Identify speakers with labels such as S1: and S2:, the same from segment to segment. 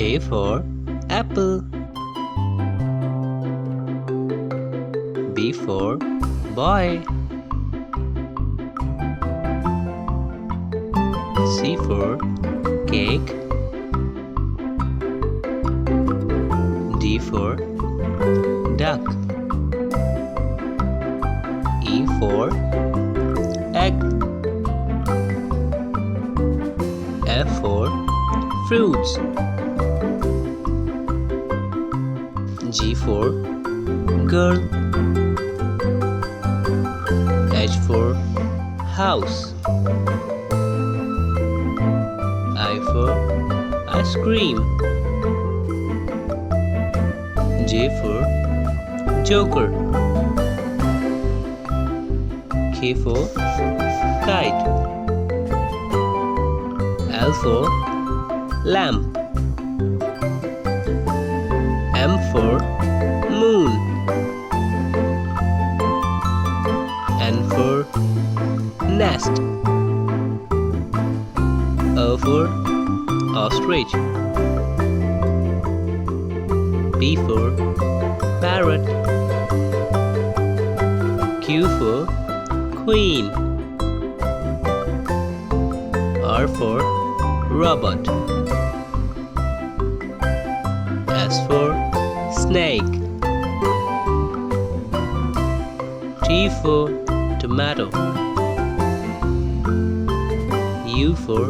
S1: A for apple. B for boy. C for cake. D for duck. E for egg. F for fruits. G for girl. H for house. I for ice cream. J for joker. K for kite. L for lamp. M for moon. N for nest. O for ostrich. P for parrot. Q for queen. R for robot. S for snake. T for tomato. U for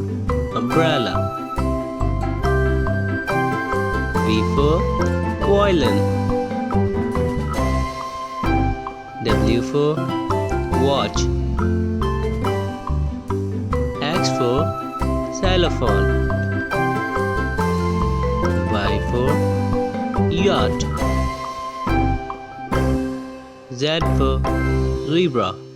S1: umbrella. V for violin. W for watch. X for xylophone. Y for yacht. Z for zebra.